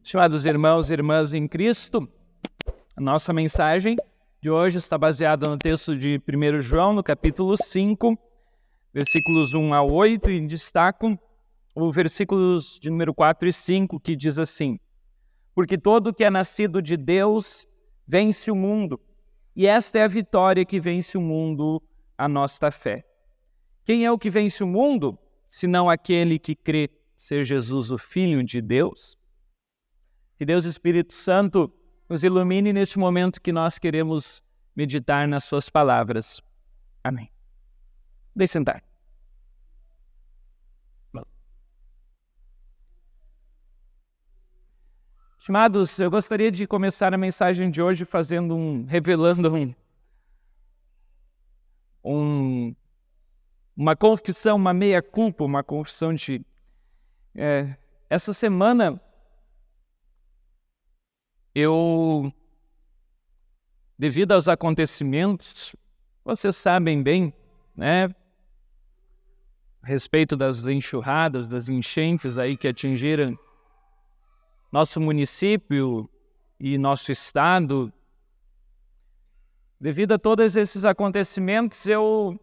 Estimados irmãos e irmãs em Cristo, a nossa mensagem de hoje está baseada no texto de 1 João, no capítulo 5, versículos 1 a 8, e destaco os versículos de número 4 e 5, que diz assim: Porque todo que é nascido de Deus vence o mundo, e esta é a vitória que vence o mundo, a nossa fé. Quem é o que vence o mundo, senão aquele que crê ser Jesus, o Filho de Deus? Que Deus Espírito Santo nos ilumine neste momento que nós queremos meditar nas suas palavras. Amém. Deixe sentar. Estimados, eu gostaria de começar a mensagem de hoje revelando uma confissão, uma meia-culpa, uma confissão de... essa semana, devido aos acontecimentos, vocês sabem bem, né, a respeito das enxurradas, das enchentes aí que atingiram nosso município e nosso estado. Devido a todos esses acontecimentos, eu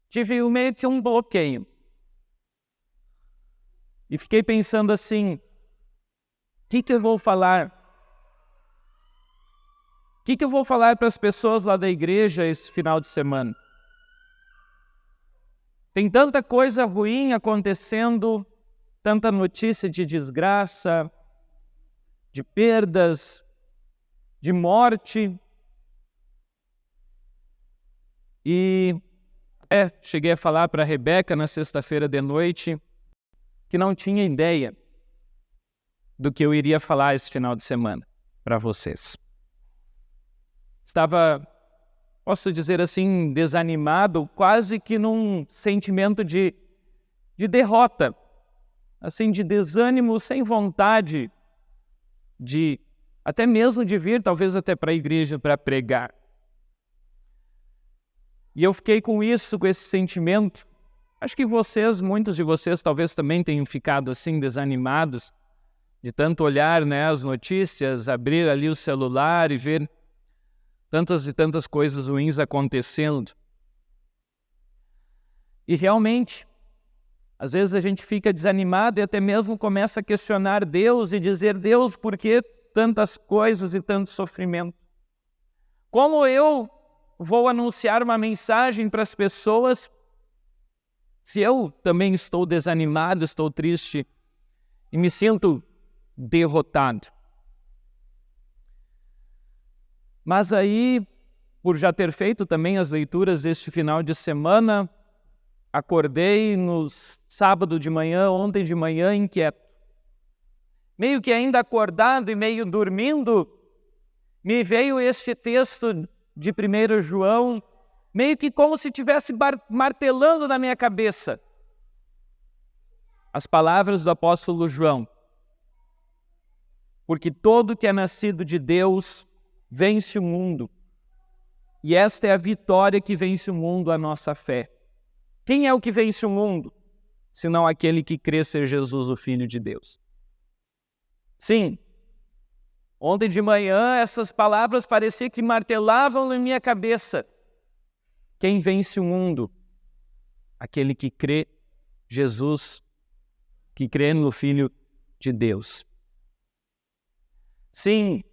tive meio que um bloqueio. E fiquei pensando assim, o que eu vou falar? O que eu vou falar para as pessoas lá da igreja esse final de semana? Tem tanta coisa ruim acontecendo, tanta notícia de desgraça, de perdas, de morte. E cheguei a falar para a Rebeca na sexta-feira de noite que não tinha ideia do que eu iria falar esse final de semana para vocês. Estava, posso dizer assim, desanimado, quase que num sentimento de derrota, assim, de desânimo, sem vontade de, até mesmo de vir, talvez até para a igreja para pregar. E eu fiquei com esse sentimento. Acho que muitos de vocês talvez também tenham ficado assim, desanimados, de tanto olhar, né, as notícias, abrir ali o celular e ver tantas e tantas coisas ruins acontecendo. E realmente, às vezes a gente fica desanimado e até mesmo começa a questionar Deus e dizer: Deus, por que tantas coisas e tanto sofrimento? Como eu vou anunciar uma mensagem para as pessoas se eu também estou desanimado, estou triste e me sinto derrotado? Mas aí, por já ter feito também as leituras deste final de semana, acordei no sábado de manhã, ontem de manhã, inquieto. Meio que ainda acordado e meio dormindo, me veio este texto de 1 João, meio que como se estivesse martelando na minha cabeça as palavras do apóstolo João. Porque todo que é nascido de Deus vence o mundo. E esta é a vitória que vence o mundo, a nossa fé. Quem é o que vence o mundo, senão aquele que crê ser Jesus, o Filho de Deus? Sim, ontem de manhã essas palavras pareciam que martelavam na minha cabeça. Quem vence o mundo? Aquele que crê Jesus, que crê no Filho de Deus. Sim,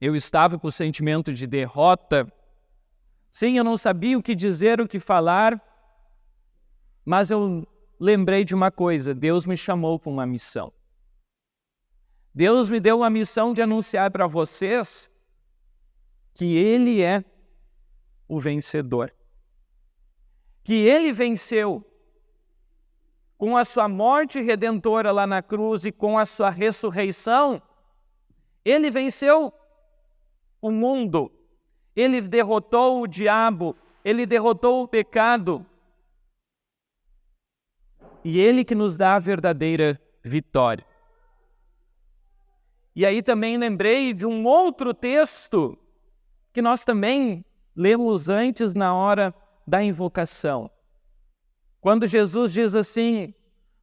eu estava com o sentimento de derrota. Sim, eu não sabia o que dizer, o que falar, mas eu lembrei de uma coisa: Deus me chamou para uma missão. Deus me deu uma missão de anunciar para vocês que Ele é o vencedor. Que Ele venceu com a sua morte redentora lá na cruz e com a sua ressurreição. Ele venceu o mundo, Ele derrotou o diabo, Ele derrotou o pecado. E Ele que nos dá a verdadeira vitória. E aí também lembrei de um outro texto que nós também lemos antes na hora da invocação. Quando Jesus diz assim: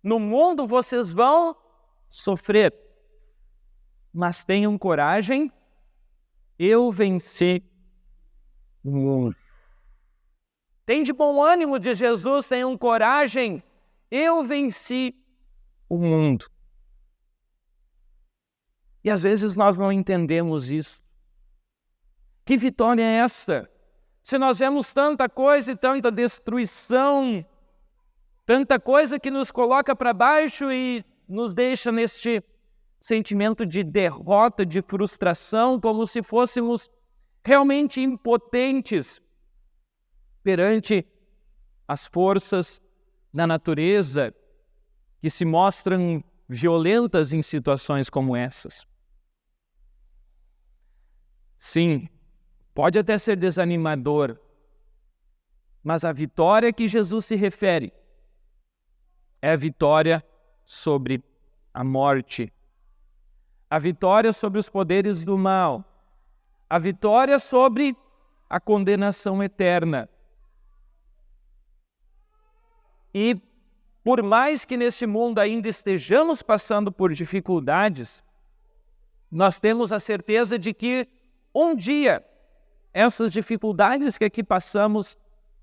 no mundo vocês vão sofrer, mas tenham coragem, eu venci o mundo. Tem de bom ânimo, diz Jesus, tenham coragem, eu venci o mundo. E às vezes nós não entendemos isso. Que vitória é essa? Se nós vemos tanta coisa e tanta destruição, tanta coisa que nos coloca para baixo e nos deixa neste sentimento de derrota, de frustração, como se fôssemos realmente impotentes perante as forças da natureza que se mostram violentas em situações como essas. Sim, pode até ser desanimador, mas a vitória que Jesus se refere é a vitória sobre a morte, a vitória sobre os poderes do mal, a vitória sobre a condenação eterna. E por mais que neste mundo ainda estejamos passando por dificuldades, nós temos a certeza de que um dia essas dificuldades que aqui passamos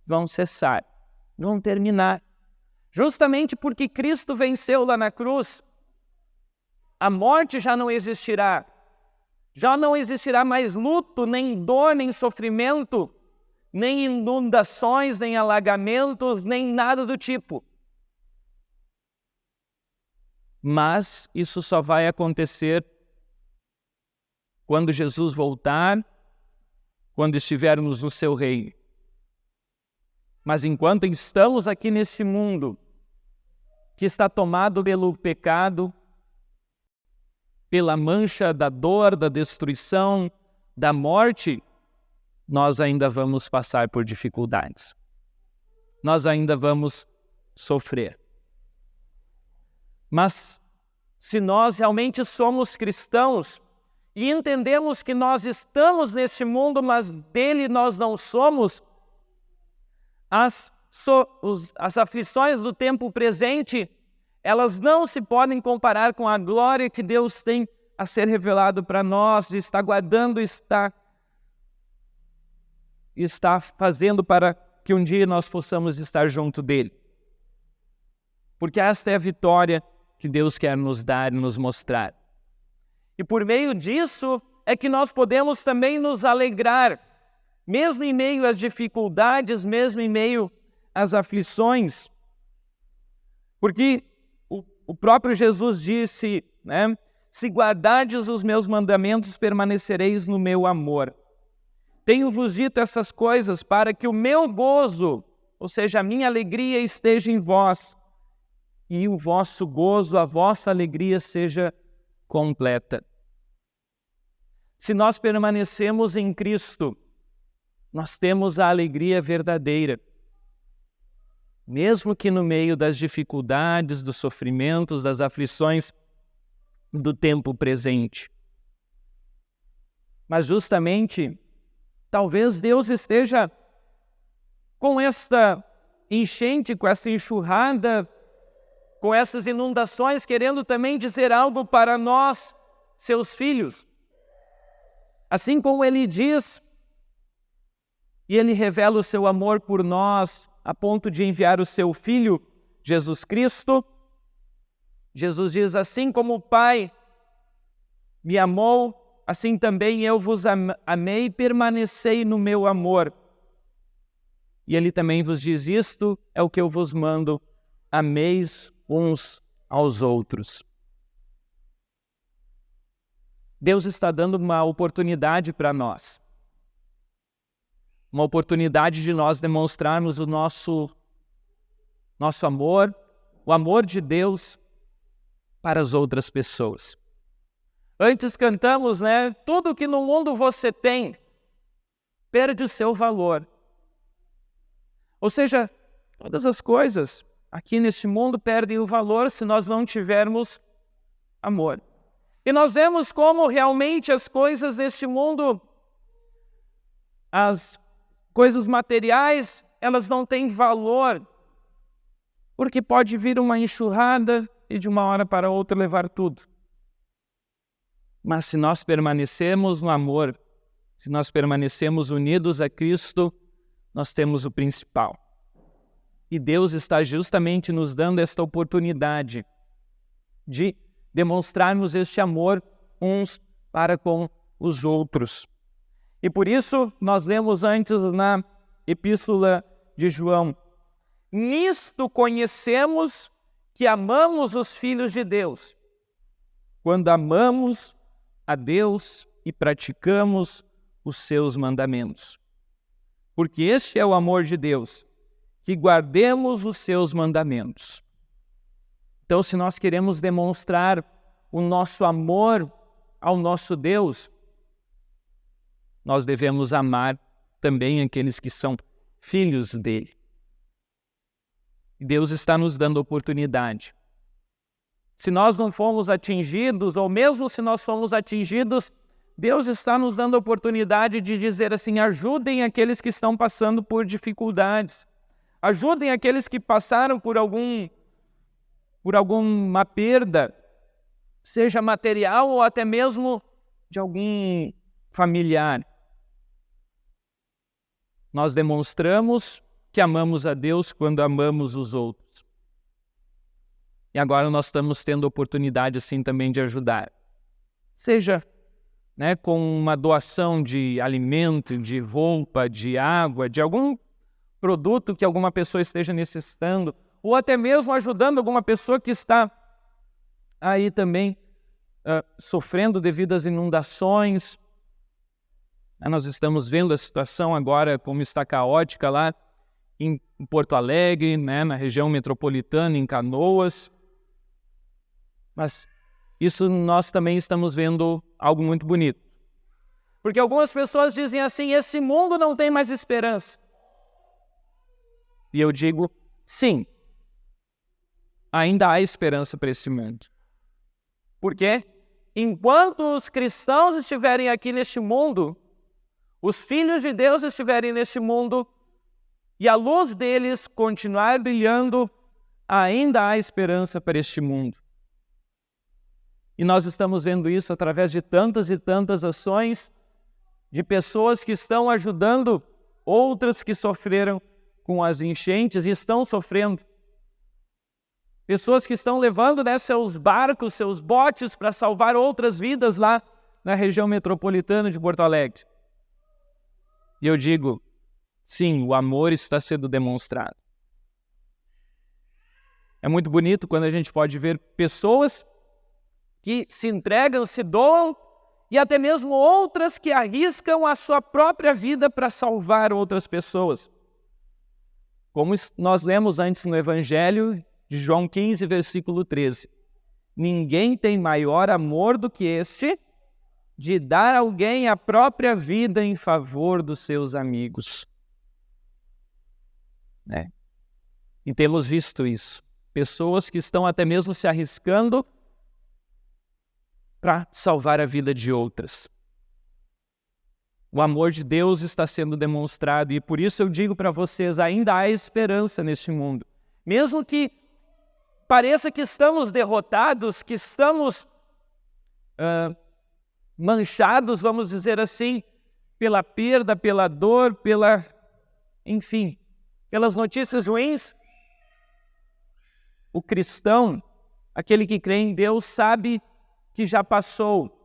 vão cessar, vão terminar. Justamente porque Cristo venceu lá na cruz, a morte já não existirá mais luto, nem dor, nem sofrimento, nem inundações, nem alagamentos, nem nada do tipo. Mas isso só vai acontecer quando Jesus voltar, quando estivermos no seu reino. Mas enquanto estamos aqui neste mundo, que está tomado pelo pecado, pela mancha da dor, da destruição, da morte, nós ainda vamos passar por dificuldades. Nós ainda vamos sofrer. Mas se nós realmente somos cristãos e entendemos que nós estamos nesse mundo, mas dele nós não somos, as aflições do tempo presente, elas não se podem comparar com a glória que Deus tem a ser revelado para nós, está guardando, está fazendo para que um dia nós possamos estar junto dele. Porque esta é a vitória que Deus quer nos dar e nos mostrar. E por meio disso é que nós podemos também nos alegrar, mesmo em meio às dificuldades, mesmo em meio às aflições. Porque o próprio Jesus disse, né? Se guardardes os meus mandamentos, permanecereis no meu amor. Tenho-vos dito essas coisas para que o meu gozo, ou seja, a minha alegria, esteja em vós, e o vosso gozo, a vossa alegria seja completa. Se nós permanecemos em Cristo, nós temos a alegria verdadeira. Mesmo que no meio das dificuldades, dos sofrimentos, das aflições do tempo presente. Mas justamente, talvez Deus esteja com esta enchente, com essa enxurrada, com essas inundações, querendo também dizer algo para nós, seus filhos. Assim como Ele diz, e Ele revela o seu amor por nós, a ponto de enviar o seu Filho, Jesus Cristo. Jesus diz, assim como o Pai me amou, assim também eu vos amei, permanecei no meu amor. E Ele também vos diz, isto é o que eu vos mando, ameis uns aos outros. Deus está dando uma oportunidade para nós. Uma oportunidade de nós demonstrarmos o nosso amor, o amor de Deus para as outras pessoas. Antes cantamos, né? Tudo que no mundo você tem perde o seu valor. Ou seja, todas as coisas aqui neste mundo perdem o valor se nós não tivermos amor. E nós vemos como realmente as coisas deste mundo, as coisas materiais, elas não têm valor, porque pode vir uma enxurrada e de uma hora para outra levar tudo. Mas se nós permanecemos no amor, se nós permanecemos unidos a Cristo, nós temos o principal. E Deus está justamente nos dando esta oportunidade de demonstrarmos este amor uns para com os outros. E por isso nós lemos antes na Epístola de João: nisto conhecemos que amamos os filhos de Deus, quando amamos a Deus e praticamos os seus mandamentos. Porque este é o amor de Deus, que guardemos os seus mandamentos. Então, se nós queremos demonstrar o nosso amor ao nosso Deus, nós devemos amar também aqueles que são filhos dele. Deus está nos dando oportunidade. Se nós não fomos atingidos, ou mesmo se nós fomos atingidos, Deus está nos dando a oportunidade de dizer assim: ajudem aqueles que estão passando por dificuldades. Ajudem aqueles que passaram por alguma perda, seja material ou até mesmo de algum familiar. Nós demonstramos que amamos a Deus quando amamos os outros. E agora nós estamos tendo a oportunidade assim também de ajudar. Seja com uma doação de alimento, de roupa, de água, de algum produto que alguma pessoa esteja necessitando, ou até mesmo ajudando alguma pessoa que está aí também sofrendo devido às inundações. Nós estamos vendo a situação agora como está caótica lá em Porto Alegre, na região metropolitana, em Canoas. Mas isso nós também estamos vendo algo muito bonito. Porque algumas pessoas dizem assim: esse mundo não tem mais esperança. E eu digo, sim, ainda há esperança para esse mundo. Porque enquanto os cristãos estiverem aqui neste mundo, os filhos de Deus estiverem neste mundo, e a luz deles continuar brilhando, ainda há esperança para este mundo. E nós estamos vendo isso através de tantas e tantas ações de pessoas que estão ajudando outras que sofreram com as enchentes e estão sofrendo. Pessoas que estão levando seus barcos, seus botes para salvar outras vidas lá na região metropolitana de Porto Alegre. E eu digo, sim, o amor está sendo demonstrado. É muito bonito quando a gente pode ver pessoas que se entregam, se doam, e até mesmo outras que arriscam a sua própria vida para salvar outras pessoas. Como nós lemos antes no Evangelho de João 15, versículo 13. Ninguém tem maior amor do que este, de dar a alguém a própria vida em favor dos seus amigos. E temos visto isso. Pessoas que estão até mesmo se arriscando para salvar a vida de outras. O amor de Deus está sendo demonstrado e por isso eu digo para vocês, ainda há esperança neste mundo. Mesmo que pareça que estamos derrotados, que estamos manchados, vamos dizer assim, pela perda, pela dor, pelas notícias ruins. O cristão, aquele que crê em Deus, sabe que já passou,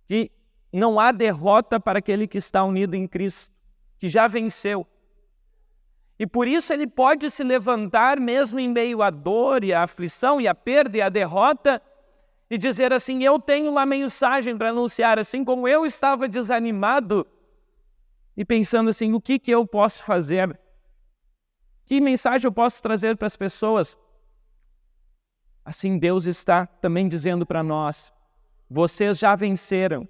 que não há derrota para aquele que está unido em Cristo, que já venceu. E por isso ele pode se levantar mesmo em meio à dor e à aflição e à perda e à derrota e dizer assim: eu tenho uma mensagem para anunciar, assim como eu estava desanimado e pensando assim, o que eu posso fazer? Que mensagem eu posso trazer para as pessoas? Assim Deus está também dizendo para nós, vocês já venceram.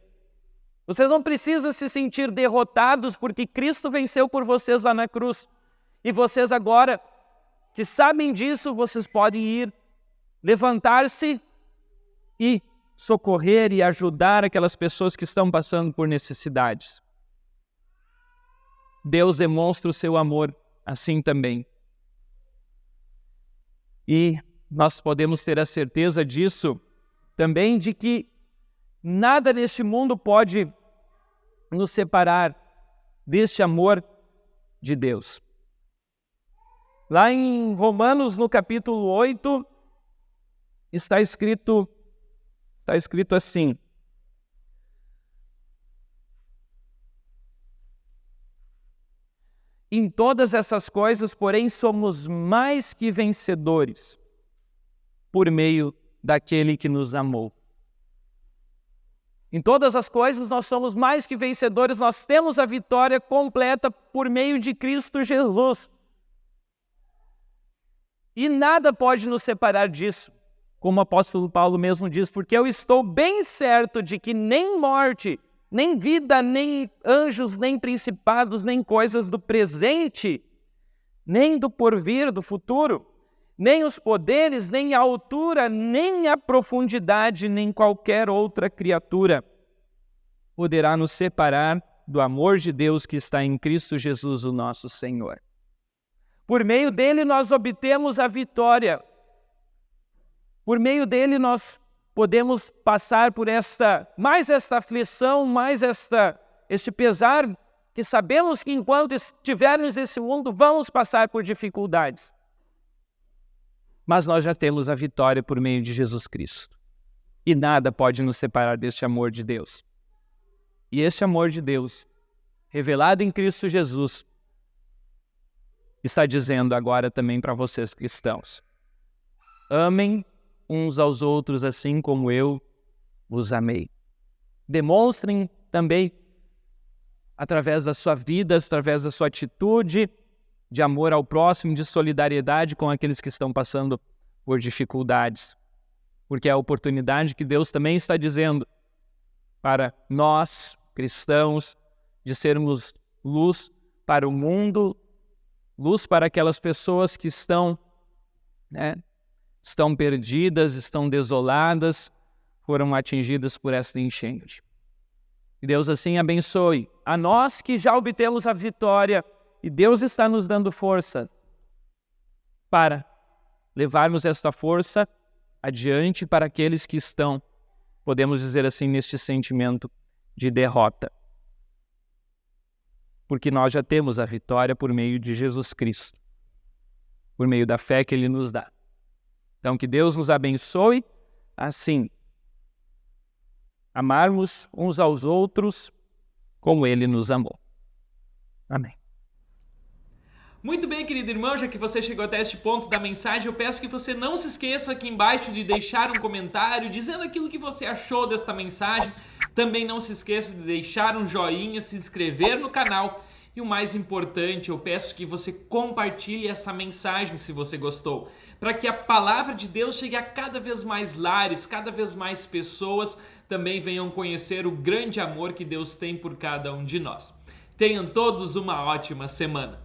Vocês não precisam se sentir derrotados porque Cristo venceu por vocês lá na cruz. E vocês agora, que sabem disso, vocês podem ir, levantar-se e socorrer e ajudar aquelas pessoas que estão passando por necessidades. Deus demonstra o seu amor assim também. E nós podemos ter a certeza disso também, de que Nada neste mundo pode nos separar deste amor de Deus. Lá em Romanos, no capítulo 8, está escrito assim: em todas essas coisas, porém, somos mais que vencedores por meio daquele que nos amou. Em todas as coisas nós somos mais que vencedores, nós temos a vitória completa por meio de Cristo Jesus. E nada pode nos separar disso, como o apóstolo Paulo mesmo diz, porque eu estou bem certo de que nem morte, nem vida, nem anjos, nem principados, nem coisas do presente, nem do porvir, do futuro, nem os poderes, nem a altura, nem a profundidade, nem qualquer outra criatura poderá nos separar do amor de Deus que está em Cristo Jesus, o nosso Senhor. Por meio dele nós obtemos a vitória. Por meio dele nós podemos passar por esta aflição, este pesar, que sabemos que enquanto estivermos nesse mundo vamos passar por dificuldades. Mas nós já temos a vitória por meio de Jesus Cristo. E nada pode nos separar deste amor de Deus. E este amor de Deus, revelado em Cristo Jesus, está dizendo agora também para vocês cristãos: amem uns aos outros assim como eu vos amei. Demonstrem também, através da sua vida, através da sua atitude de amor ao próximo, de solidariedade com aqueles que estão passando por dificuldades. Porque é a oportunidade que Deus também está dizendo para nós, cristãos, de sermos luz para o mundo, luz para aquelas pessoas que estão perdidas, estão desoladas, foram atingidas por esta enchente. E Deus assim abençoe a nós que já obtemos a vitória, e Deus está nos dando força para levarmos esta força adiante para aqueles que estão, podemos dizer assim, neste sentimento de derrota. Porque nós já temos a vitória por meio de Jesus Cristo, por meio da fé que Ele nos dá. Então, que Deus nos abençoe assim, amarmos uns aos outros como Ele nos amou. Amém. Muito bem, querido irmão, já que você chegou até este ponto da mensagem, eu peço que você não se esqueça aqui embaixo de deixar um comentário dizendo aquilo que você achou desta mensagem. Também não se esqueça de deixar um joinha, se inscrever no canal. E o mais importante, eu peço que você compartilhe essa mensagem se você gostou, para que a palavra de Deus chegue a cada vez mais lares, cada vez mais pessoas também venham conhecer o grande amor que Deus tem por cada um de nós. Tenham todos uma ótima semana.